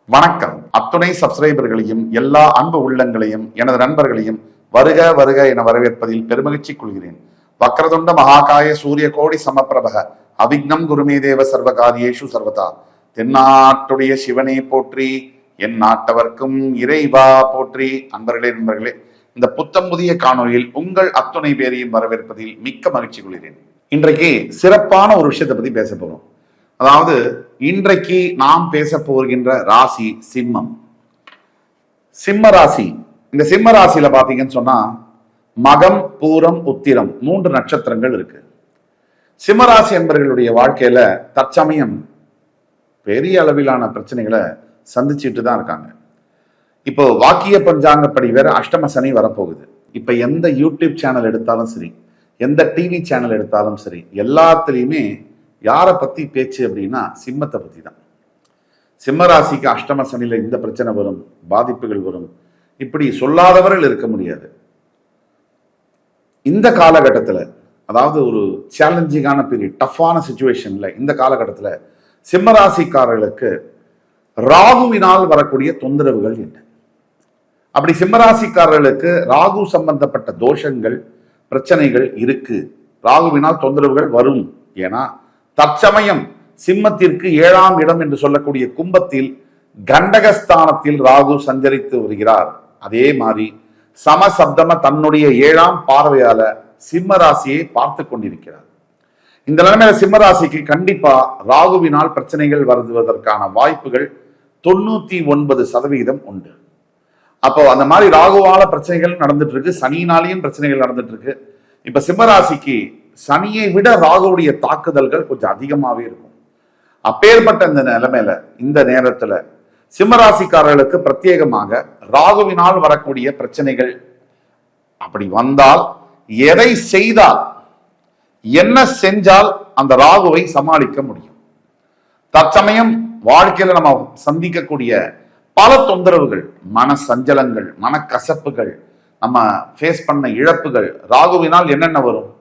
வணக்கம். அத்துணை சப்ஸ்கிரைபர்களையும் எல்லா அன்பு உள்ளங்களையும் எனது நண்பர்களையும் வருக வருக என வரவேற்பதில் பெருமகிழ்ச்சி கொள்கிறேன். வக்ரதுண்ட மகாகாய சூரிய கோடி சமப்பிரபக அவிக்னம் குருமே தேவ சர்வகாரியேஷு சர்வதா. தென்னாட்டுடைய சிவனே போற்றி, என் நாட்டவர்க்கும் இறைவா போற்றி. நண்பர்களே, இந்த புத்தம் புதிய காணொலியில் உங்கள் அத்துணை பேரையும் வரவேற்பதில் மிக்க மகிழ்ச்சி கொள்கிறேன். இன்றைக்கு சிறப்பான ஒரு விஷயத்தை பத்தி பேச போறோம். அதாவது இன்றைக்கு நாம் பேச போகின்ற ராசி சிம்மம். சிம்ம ராசி. இந்த சிம்ம ராசியில பாத்தீங்கன்னு சொன்னா மகம், பூரம், உத்திரம் 3 நட்சத்திரங்கள் இருக்கு. சிம்மராசி என்பவர்களுடைய வாழ்க்கையில தற்சமயம் பெரிய அளவிலான பிரச்சனைகளை சந்திச்சுட்டு தான் இருக்காங்க. இப்போ வாக்கிய பஞ்சாங்கப்படி வேற அஷ்டம சனி வரப்போகுது. இப்ப எந்த யூடியூப் சேனல் எடுத்தாலும் சரி, எந்த டிவி சேனல் எடுத்தாலும் சரி, எல்லாத்துலயுமே யாரை பத்தி பேச்சு அப்படின்னா சிம்மத்தை பத்தி தான். சிம்ம ராசிக்கு அஷ்டம சனியில இந்த பிரச்சனை வரும், பாதிப்புகள் வரும், இப்படி சொல்லாதவர்கள் இருக்க முடியாது. இந்த காலகட்டத்தில், அதாவது ஒரு சேலஞ்சிங்கான பீரியட், டஃப்பான சிச்சுவேஷன்ல இந்த காலகட்டத்தில் சிம்ம ராசிக்காரர்களுக்கு ராகுவினால் வரக்கூடிய தொந்தரவுகள் என்ன? அப்படி சிம்மராசிக்காரர்களுக்கு ராகு சம்பந்தப்பட்ட தோஷங்கள், பிரச்சனைகள் இருக்கு. ராகுவினால் தொந்தரவுகள் வரும். ஏன்னா தற்சமயம் சிம்மத்திற்கு 7ஆம் இடம் என்று சொல்லக்கூடிய கும்பத்தில் கண்டகஸ்தானத்தில் ராகு சஞ்சரித்து வருகிறார். அதே மாதிரி சமசப்தம தன்னுடைய 7ஆம் பார்வையால சிம்ம ராசியை பார்த்து கொண்டிருக்கிறார். இந்த நிலைமையில சிம்ம ராசிக்கு கண்டிப்பா ராகுவினால் பிரச்சனைகள் வருவதற்கான வாய்ப்புகள் 99% உண்டு. அப்போ அந்த மாதிரி ராகுவால பிரச்சனைகள் நடந்துட்டு இருக்கு, சனியினாலேயும் பிரச்சனைகள் நடந்துட்டு இருக்கு. இப்ப சிம்மராசிக்கு சனியை விட ராகுவுடைய தாக்குதல்கள் கொஞ்சம் அதிகமாவே இருக்கும். அப்பேற்பட்ட இந்த நிலைமையில இந்த நேரத்துல சிம்மராசிக்காரர்களுக்கு பிரத்யேகமாக ராகுவினால் வரக்கூடிய பிரச்சனைகள் அப்படி வந்தால், எதை செய்தால், என்ன செஞ்சால் அந்த ராகுவை சமாளிக்க முடியும்? தற்சமயம் வாழ்க்கையில நம்ம சந்திக்கக்கூடிய பல தொந்தரவுகள், மன சஞ்சலங்கள், மனக்கசப்புகள், நம்ம ஃபேஸ் பண்ண இழப்புகள், ராகுவினால் என்னென்ன வரும்?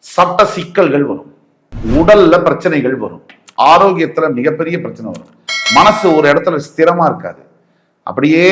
சட்ட சிக்கல்கள் வரும், உடல்ல பிரச்சனைகள் வரும், ஆரோக்கியத்துல மிகப்பெரிய பிரச்சனை வரும், மனசு ஒரு இடத்துல ஸ்திரமா இருக்காது, அப்படியே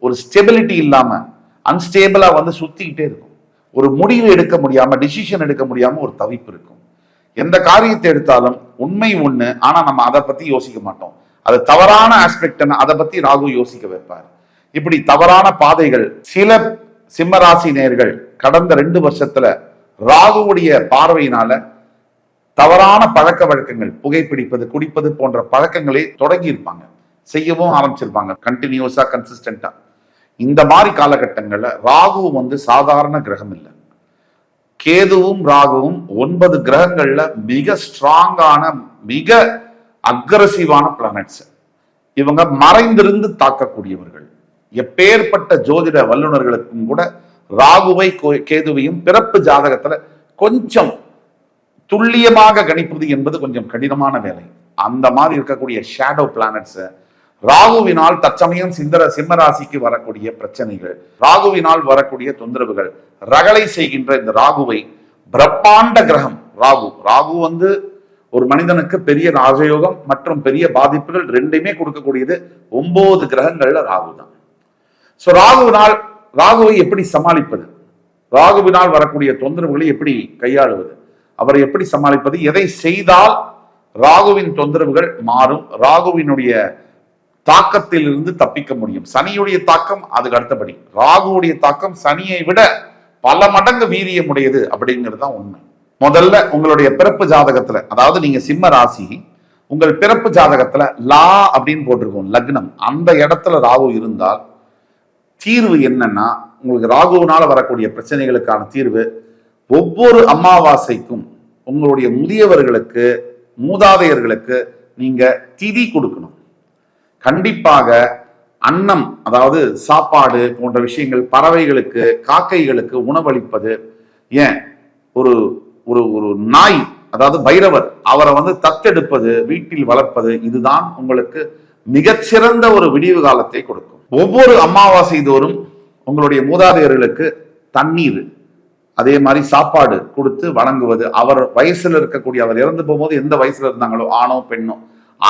ஒரு ஸ்டெபிலிட்டி இல்லாம அன்ஸ்டேபிளா சுத்திக்கிட்டே இருக்கும். ஒரு முடிவு எடுக்க முடியாம, டிசிஷன் எடுக்க முடியாம ஒரு தவிப்பு இருக்கும். எந்த காரியத்தை எடுத்தாலும் உண்மை ஒண்ணு, ஆனா நம்ம அதை பத்தி யோசிக்க மாட்டோம். அது தவறான ஆஸ்பெக்ட், அதை பத்தி ராகு யோசிக்க வைப்பார். இப்படி தவறான பாதைகள் சில சிம்மராசி நேயர்கள் கடந்த 2 வருஷத்துல ராகுவுடைய பார்வையினால தவறான பழக்க வழக்கங்கள், புகைப்பிடிப்பது, குடிப்பது போன்ற பழக்கங்களை தொடங்கி இருப்பாங்க, செய்யவும் ஆரம்பிச்சிருப்பாங்க கண்டினியூஸா, கன்சிஸ்டன்டா. இந்த மாதிரி காலகட்டங்கள்ல ராகு சாதாரண கிரகம் இல்லை. கேதுவும் ராகுவும் 9 கிரகங்கள்ல மிக ஸ்ட்ராங்கான, மிக அக்ரசிவான பிளானட்ஸ். இவங்க மறைந்திருந்து தாக்கக்கூடியவர்கள். எப்பேற்பட்ட ஜோதிட வல்லுநர்களுக்கும் கூட ராகுவை கேதுவையும் பிறப்பு ஜாதகத்துல கொஞ்சம் துல்லியமாக கணிப்பது என்பது கொஞ்சம் கடினமான வேலை. அந்த மாதிரி இருக்கக்கூடிய ஷேடோ பிளானட்ஸ் ராகுவினால் தற்சமயம் சிம்ம ராசிக்கு வரக்கூடிய பிரச்சனைகள், ராகுவினால் வரக்கூடிய தொந்தரவுகள், ரகளை செய்கின்ற இந்த ராகுவை, பிரம்மாண்ட கிரகம் ராகு. ராகு ஒரு மனிதனுக்கு பெரிய ராஜயோகம் மற்றும் பெரிய பாதிப்புகள் ரெண்டுமே கொடுக்கக்கூடியது 9 கிரகங்கள்ல ராகு தான். சோ ராகுவை எப்படி சமாளிப்பது? ராகுவினால் வரக்கூடிய தொந்தரவுகளை எப்படி கையாளுவது? அவரை எப்படி சமாளிப்பது? எதை செய்தால் ராகுவின் தொந்தரவுகள் மாறும்? ராகுவினுடைய தாக்கத்தில் இருந்து தப்பிக்க முடியும்? சனியுடைய தாக்கம் அதுக்கு அடுத்தபடி, ராகுவுடைய தாக்கம் சனியை விட பல மடங்கு வீரியமுடையது அப்படிங்கிறது தான் உண்மை. முதல்ல உங்களுடைய பிறப்பு ஜாதகத்துல, அதாவது நீங்க சிம்ம ராசி, உங்கள் பிறப்பு ஜாதகத்துல லா அப்படின்னு போட்டிருக்கோம், லக்னம், அந்த இடத்துல ராகு இருந்தால் தீர்வு என்னன்னா, உங்களுக்கு ராகுவினால வரக்கூடிய பிரச்சனைகளுக்கான தீர்வு, ஒவ்வொரு அமாவாசைக்கும் உங்களுடைய முதியவர்களுக்கு, மூதாதையர்களுக்கு நீங்க திதி கொடுக்கணும். கண்டிப்பாக அன்னம், அதாவது சாப்பாடு போன்ற விஷயங்கள், பறவைகளுக்கு, காக்கைகளுக்கு உணவளிப்பது. ஏன் ஒரு ஒரு நாய், அதாவது பைரவர், அவரை தத்தெடுப்பது, வீட்டில் வளர்ப்பது, இதுதான் உங்களுக்கு மிகச்சிறந்த ஒரு விடிவு காலத்தை கொடுக்கும். ஒவ்வொரு அமாவாசை தோறும் உங்களுடைய மூதாதையர்களுக்கு தண்ணீர், அதே மாதிரி சாப்பாடு கொடுத்து வணங்குவது. அவர் வயசுல இருக்கக்கூடிய, அவர் இறந்து போகும்போது எந்த வயசுல இருந்தாங்களோ, ஆணோ பெண்ணோ,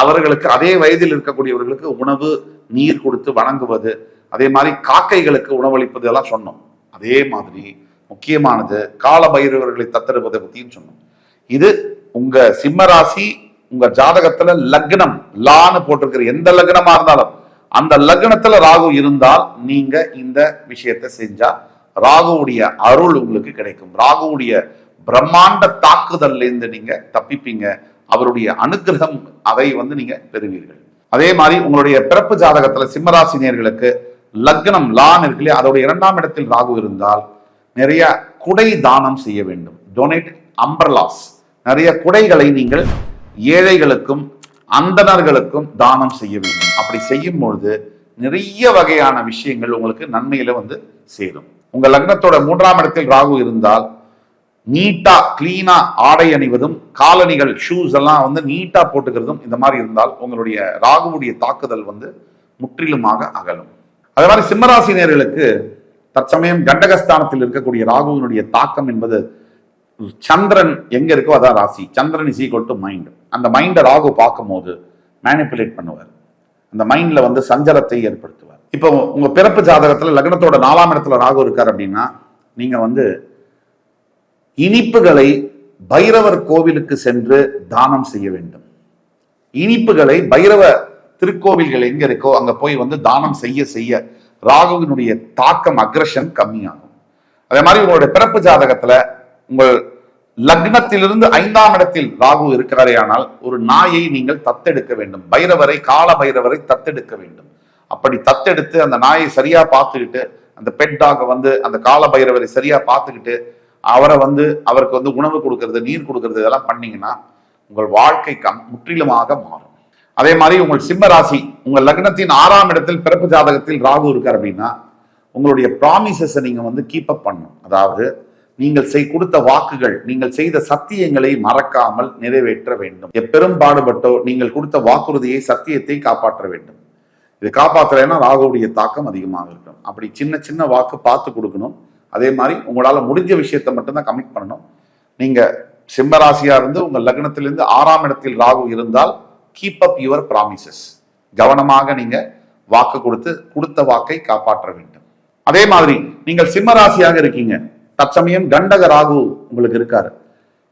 அவர்களுக்கு அதே வயதில் இருக்கக்கூடியவர்களுக்கு உணவு நீர் கொடுத்து வணங்குவது, அதே மாதிரி காக்கைகளுக்கு உணவளிப்பது எல்லாம் சொன்னோம். அதே மாதிரி முக்கியமானது கால பைரவர்களை தத்தெடுப்பதை பத்தியும் சொன்னோம். இது உங்க சிம்மராசி உங்க ஜாதகத்துல லக்னம் லான்னு போட்டிருக்கிற எந்த லக்னமா இருந்தாலும் அந்த லக்னத்துல ராகு இருந்தால் நீங்க இந்த விஷயத்தை செஞ்சா ராகுவுடைய அருள் உங்களுக்கு கிடைக்கும். ராகுவுடைய பிரம்மாண்ட தாக்குதல்ல இருந்து நீங்க தப்பிப்பீங்க. அவருடைய அனுகிரகம் அதை நீங்க பெறுவீர்கள். அதே மாதிரி உங்களுடைய பிறப்பு ஜாதகத்துல சிம்மராசினியர்களுக்கு லக்னம் லான் இருக்கு இல்லையா, அதோட 2ஆம் இடத்தில் ராகு இருந்தால் நிறைய குடை தானம் செய்ய வேண்டும். டொனேட் அம்பர்லாஸ், நிறைய குடைகளை நீங்கள் ஏழைகளுக்கும் அந்தணர்களுக்கும் தானம் செய்ய வேண்டும். அப்படி செய்யும் பொழுது நிறைய வகையான விஷயங்கள் உங்களுக்கு நன்மையில சேரும். உங்க லக்னத்தோட 3ஆம் இடத்தில் ராகு இருந்தால் நீட்டா கிளீனா ஆடை அணிவதும் காலணிகள் ஷூஸ் எல்லாம் நீட்டா போட்டுக்கிறதும் இந்த மாதிரி இருந்தால் உங்களுடைய ராகுவுடைய தாக்குதல் முற்றிலுமாக அகலும். அதே மாதிரி சிம்மராசினியர்களுக்கு தற்சமயம் கண்டகஸ்தானத்தில் இருக்கக்கூடிய ராகுவினுடைய தாக்கம் என்பது சந்திரன் எங்க இருக்கோ அதான் ராசி. சந்திரன் இஸ் ஈக்குவல் டு மைண்ட். அந்த மைண்டை ராகு பார்க்கும் போது மேனிப்புலேட் பண்ணுவார். அந்த மைண்ட்ல சஞ்சலத்தை ஏற்படுத்துவார். இப்போ உங்க பிறப்பு ஜாதகத்துல லக்னத்தோட 4ஆம் இடத்துல ராகு இருக்கார் அப்படின்னா நீங்க இனிப்புகளை பைரவர் கோவிலுக்கு சென்று தானம் செய்ய வேண்டும். இனிப்புகளை பைரவ திருக்கோவில்கள் எங்க இருக்கோ அங்க போய் தானம் செய்ய செய்ய ராகுவினுடைய தாக்கம் அக்ரஷன் கம்மியாகும். அதே மாதிரி உங்களுடைய பிறப்பு ஜாதகத்துல உங்கள் லக்னத்திலிருந்து 5ஆம் இடத்தில் ராகு இருக்கிறாரே ஆனால் ஒரு நாயை நீங்கள் தத்தெடுக்க வேண்டும். பைரவரை கால பைரவரை தத்தெடுக்க வேண்டும். அப்படி தத்தெடுத்து அந்த நாயை சரியா பார்த்துக்கிட்டு அந்த பெட் டாக அந்த கால பைரவரை சரியா பார்த்துக்கிட்டு அவரை அவருக்கு உணவு கொடுக்கறது நீர் கொடுக்கறது இதெல்லாம் பண்ணீங்கன்னா உங்கள் வாழ்க்கை முற்றிலுமாக மாறும். அதே மாதிரி உங்கள் சிம்ம ராசி உங்க லக்னத்தின் 6ஆம் இடத்தில் பிறப்பு ஜாதகத்தில் ராகு இருக்கார் அப்படின்னா உங்களுடைய ப்ராமிசஸை நீங்க கீப் அப் பண்ணணும். அதாவது நீங்கள் கொடுத்த வாக்குகள், நீங்கள் செய்த சத்தியங்களை மறக்காமல் நிறைவேற்ற வேண்டும். எப்பெரும் பாடுபட்டோ நீங்கள் கொடுத்த வாக்குறுதியை சத்தியத்தை காப்பாற்ற வேண்டும். இது காப்பாற்றலைன்னா ராகுவுடைய தாக்கம் அதிகமாக இருக்கும். அப்படி சின்ன சின்ன வாக்கு பார்த்து கொடுக்கணும். அதே மாதிரி உங்களால முடிஞ்ச விஷயத்தை மட்டும்தான் கமிட் பண்ணணும். நீங்க சிம்மராசியா இருந்து உங்க லக்னத்திலிருந்து 6ஆம் இடத்தில் ராகு இருந்தால் கீப் அப் யுவர் ப்ராமிசஸ். கவனமாக நீங்க வாக்கு கொடுத்த வாக்கை காப்பாற்ற வேண்டும். அதே மாதிரி நீங்கள் சிம்மராசியாக இருக்கீங்க, தற்சமயம் கண்டக ராகு உங்களுக்கு இருக்காரு.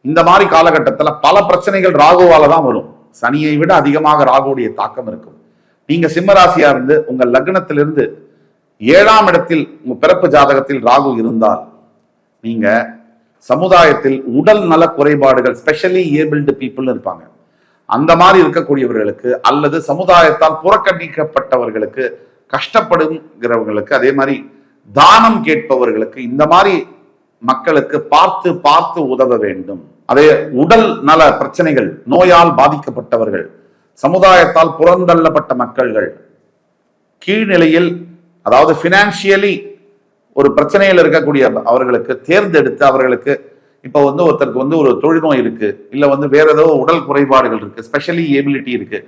இந்த மாதிரி காலகட்டத்தில் பல பிரச்சனைகள் ராகுவால தான் வரும். சனியை விட அதிகமாக ராகுடைய தாக்கம் இருக்கும். நீங்க சிம்மராசியா இருந்து உங்க லக்னத்திலிருந்து 7ஆம் இடத்தில் உங்க பிறப்பு ஜாதகத்தில் ராகு இருந்தால் நீங்க சமுதாயத்தில் உடல் நல குறைபாடுகள், ஸ்பெஷலி ஏபிள்டு பீப்புள் இருப்பாங்க, அந்த மாதிரி இருக்கக்கூடியவர்களுக்கு அல்லது சமுதாயத்தால் புறக்கணிக்கப்பட்டவர்களுக்கு, கஷ்டப்படுங்கிறவங்களுக்கு, அதே மாதிரி தானம் கேட்பவர்களுக்கு, இந்த மாதிரி மக்களுக்கு பார்த்து பார்த்து உதவ வேண்டும். அதே உடல் நல பிரச்சனைகள், நோயால் பாதிக்கப்பட்டவர்கள், சமுதாயத்தால் புறந்தள்ளப்பட்ட மக்கள்கள், கீழ்நிலையில் அதாவது பினான்சியலி ஒரு பிரச்சனையில் இருக்கக்கூடிய அவர்களுக்கு தேர்ந்தெடுத்து அவர்களுக்கு இப்போ ஒருத்தருக்கு ஒரு தொழுநோய் இருக்கு, இல்ல வேற ஏதோ உடல் குறைபாடுகள் இருக்கு, ஸ்பெஷலி ஏபிலிட்டி இருக்கு,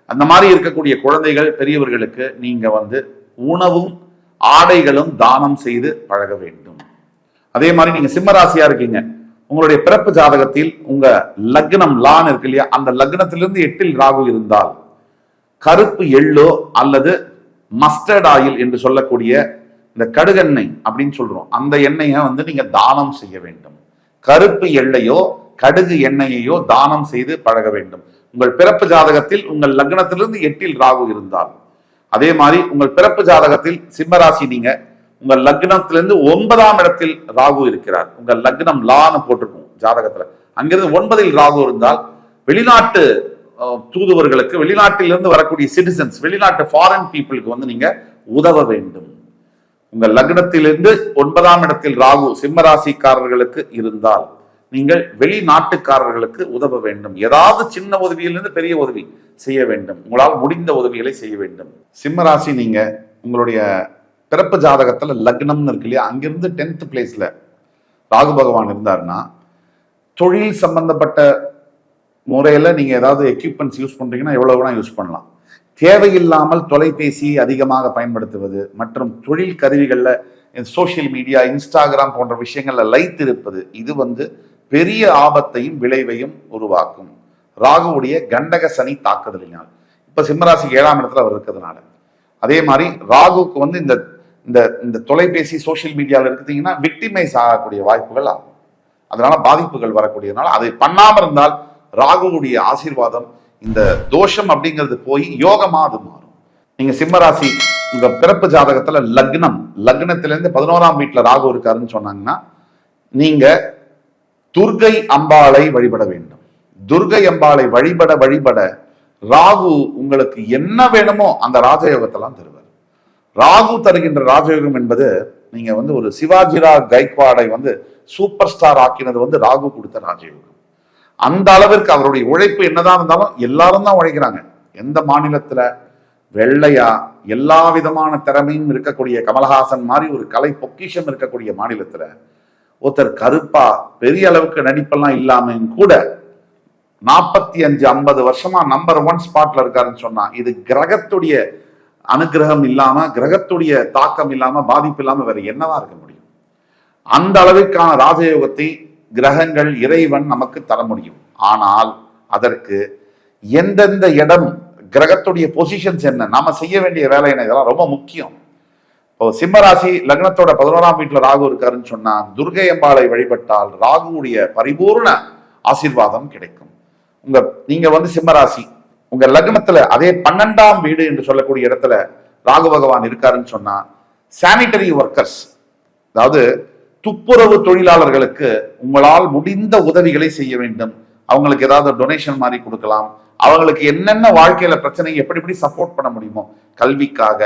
அந்த மாதிரி இருக்கக்கூடிய குழந்தைகள் பெரியவர்களுக்கு நீங்க உணவும் ஆடைகளும் தானம் செய்து பழக வேண்டும். அதே மாதிரி நீங்க சிம்மராசியா இருக்கீங்க, உங்களுடைய பிறப்பு ஜாதகத்தில் உங்க லக்னம் லான் இருக்கு இல்லையா, அந்த லக்னத்திலிருந்து 8இல் ராகு இருந்தால் கருப்பு எள்ளோ அல்லது மஸ்டர்ட் ஆயில் என்று சொல்லக்கூடிய இந்த கடுகெண்ணெய் அப்படின்னு சொல்றோம், அந்த எண்ணெயை நீங்க தானம் செய்ய வேண்டும். கருப்பு எள்ளையோ கடுகு எண்ணெயையோ தானம் செய்து பழக வேண்டும். உங்கள் பிறப்பு ஜாதகத்தில் உங்கள் லக்னத்திலிருந்து 8இல் ராகு இருந்தால், அதே மாதிரி உங்கள் பிறப்பு ஜாதகத்தில் சிம்மராசி நீங்க உங்கள் லக்னத்திலிருந்து 9ஆம் இடத்தில் ராகு இருக்கிறார். உங்கள் லக்னம் லான்னு போட்டிருக்கும் ஜாதகத்துல, அங்கிருந்து 9இல் ராகு இருந்தால் வெளிநாட்டு தூதுவர்களுக்கு, வெளிநாட்டிலிருந்து வரக்கூடிய சிட்டிசன்ஸ், வெளிநாட்டு ஃபாரின் பீப்புளுக்கு நீங்க உதவ வேண்டும். உங்கள் லக்னத்திலிருந்து 9ஆம் இடத்தில் ராகு சிம்மராசிக்காரர்களுக்கு இருந்தால் நீங்கள் வெளிநாட்டுக்காரர்களுக்கு உதவ வேண்டும். ஏதாவது சின்ன உதவியிலிருந்து பெரிய உதவி செய்ய வேண்டும். உங்களால் முடிந்த உதவிகளை செய்ய வேண்டும். சிம்மராசி நீங்க உங்களுடைய பிறப்பு ஜாதகத்துல லக்னம்னு இருக்கு இல்லையா, அங்கிருந்து 10th பிளேஸ்ல ராகு பகவான் இருந்தாருன்னா தொழில் சம்பந்தப்பட்ட முறையில நீங்க ஏதாவது எக்யூப்மெண்ட்ஸ் யூஸ் பண்றீங்கன்னா எவ்வளவு வேணா யூஸ் பண்ணலாம். தேவையில்லாமல் தொலைபேசி அதிகமாக பயன்படுத்துவது மற்றும் தொழில் கருவிகள்ல சோசியல் மீடியா, இன்ஸ்டாகிராம் போன்ற விஷயங்கள்ல லைத் இருப்பது, இது பெரிய ஆபத்தையும் விளைவையும் உருவாக்கும். ராகுவுடைய கண்டக சனி தாக்குதலினால். இப்ப சிம்மராசிக்கு 7ஆம் இடத்துல அவர் இருக்கிறதுனால. அதே மாதிரி ராகுக்கு வந்து இந்த இந்த இந்த தொலைபேசி சோசியல் மீடியாவில் இருக்குதுங்கன்னா விக்டிமைஸ் ஆகக்கூடிய வாய்ப்புகள் ஆகும். அதனால பாதிப்புகள் வரக்கூடியதுனால அதை பண்ணாம இருந்தால் ராகுவுடைய ஆசீர்வாதம், இந்த தோஷம் அப்படிங்கிறது போய் யோகமா அது மாறும். நீங்க சிம்மராசி உங்க பிறப்பு ஜாதகத்துல லக்னத்திலிருந்து 11ஆம் வீட்டுல ராகு இருக்காருன்னு சொன்னாங்கன்னா நீங்க துர்கை அம்பாளை வழிபட வேண்டும். துர்கை அம்பாளை வழிபட ராகு உங்களுக்கு என்ன வேணுமோ அந்த ராஜயோகத்தெல்லாம் தருவார். ராகு தருகின்ற ராஜயோகம் என்பது நீங்க வந்து ஒரு சிவாஜிராவ் கைக்வாடை வந்து சூப்பர் ஸ்டார் ஆக்கினது வந்து ராகு கொடுத்த ராஜயோகம். அந்த அளவிற்கு அவருடைய உழைப்பு என்னதான் இருந்தாலும் எல்லாரும் தான் உழைக்கிறாங்க. எந்த மாநிலத்துல வெள்ளையா எல்லா விதமான திறமையும் இருக்கக்கூடிய கமலஹாசன் மாதிரி ஒரு கலை பொக்கிஷம் இருக்கக்கூடிய மாநிலத்துல ஒருத்தர் கருப்பா பெரிய அளவுக்கு நடிப்பெல்லாம் இல்லாம கூட 45-50 வருஷமா நம்பர் 1 ஸ்பாட்ல இருக்காருன்னு சொன்னா இது கிரகத்துடைய அனுகிரகம் இல்லாம, கிரகத்துடைய தாக்கம் இல்லாம, பாதிப்பு இல்லாம வேற என்னவா இருக்க முடியும்? அந்த அளவிற்கான ராஜயோகத்தை கிரகங்கள், இறைவன் நமக்கு தர முடியும். ஆனால் அதற்கு எந்தெந்த இடம், கிரகத்துடைய பொசிஷன்ஸ் என்ன, நாம செய்ய வேண்டிய வேலை என்ன, இதெல்லாம் ரொம்ப முக்கியம். இப்போ சிம்மராசி லக்னத்தோட 11ஆம் வீட்டுல ராகு இருக்காருன்னு சொன்னா துர்கை அம்பாளை வழிபட்டால் ராகுவுடைய பரிபூர்ண ஆசீர்வாதம் கிடைக்கும். நீங்க வந்து சிம்மராசி உங்க லக்னத்துல அதே 12ஆம் வீடு என்று சொல்லக்கூடிய இடத்துல ராகு பகவான் இருக்காருன்னு சொன்னா சானிட்டரி ஒர்க்கர்ஸ், அதாவது துப்புரவு தொழிலாளர்களுக்கு உங்களால் முடிந்த உதவிகளை செய்ய வேண்டும். அவங்களுக்கு ஏதாவது டொனேஷன் மாதிரி கொடுக்கலாம். அவங்களுக்கு என்னென்ன வாழ்க்கையில பிரச்சனை எப்படி சப்போர்ட் பண்ண முடியுமோ, கல்விக்காக,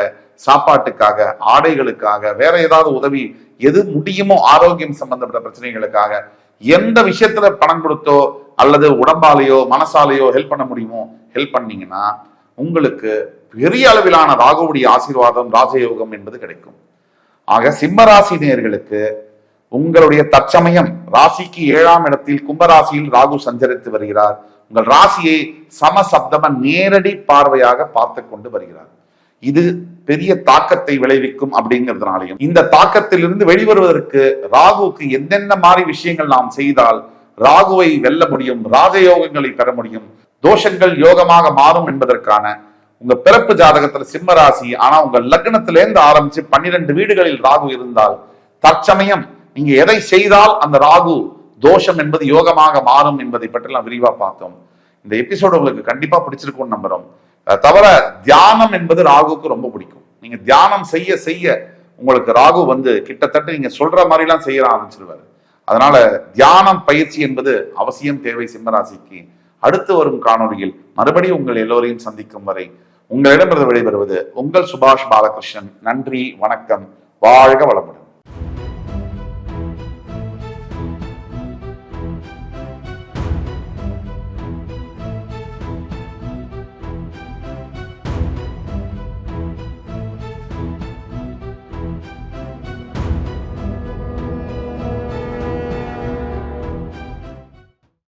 சாப்பாட்டுக்காக, ஆடைகளுக்காக, வேற ஏதாவது உதவி எது முடியுமோ, ஆரோக்கியம் சம்பந்தப்பட்ட பிரச்சனைகளுக்காக எந்த விஷயத்துல பணம் கொடுத்தோ அல்லது உடம்பாலேயோ மனசாலேயோ ஹெல்ப் பண்ண முடியுமோ ஹெல்ப் பண்ணீங்கன்னா உங்களுக்கு பெரிய அளவிலான ராகுவுடைய ஆசீர்வாதம், ராஜயோகம் என்பது கிடைக்கும். ஆக சிம்மராசி நேயர்களுக்கு உங்களுடைய தற்சமயம் ராசிக்கு 7ஆம் இடத்தில் கும்பராசியில் ராகு சஞ்சரித்து வருகிறார். உங்கள் ராசியை சமசப்தம நேரடி பார்வையாக பார்த்து கொண்டு வருகிறார். இது பெரிய தாக்கத்தை விளைவிக்கும். அப்படிங்கிறதுனாலையும் இந்த தாக்கத்திலிருந்து வெளிவருவதற்கு ராகுவுக்கு எந்தெந்த மாதிரி விஷயங்கள் நாம் செய்தால் ராகுவை வெல்ல முடியும், ராஜயோகங்களை பெற முடியும், தோஷங்கள் யோகமாக மாறும் என்பதற்கான உங்க பிறப்பு ஜாதகத்துல சிம்ம ராசி, ஆனா உங்க லக்னத்திலேருந்து ஆரம்பிச்சு 12 வீடுகளில் ராகு இருந்தால் தற்சமயம் நீங்க எதை செய்தால் அந்த ராகு தோஷம் என்பது யோகமாக மாறும் என்பதை பற்றி எல்லாம் விரிவா பார்த்தோம். இந்த எபிசோடு உங்களுக்கு கண்டிப்பா பிடிச்சிருக்கும்னு நம்புறோம். தவிர தியானம் என்பது ராகுக்கு ரொம்ப பிடிக்கும். நீங்க தியானம் செய்ய செய்ய உங்களுக்கு ராகு வந்து கிட்டத்தட்ட நீங்க சொல்ற மாதிரி எல்லாம் செய்ய ஆரம்பிச்சிருவாரு. அதனால தியானம் பயிற்சி என்பது அவசியம் தேவை சிம்மராசிக்கு. அடுத்து வரும் காணொலியில் மறுபடியும் உங்கள் எல்லோரையும் சந்திக்கும் வரை உங்களிடமிருந்து விடைபெறுவது உங்கள் சுபாஷ் பாலகிருஷ்ணன். நன்றி, வணக்கம், வாழ்க வளமுடன்.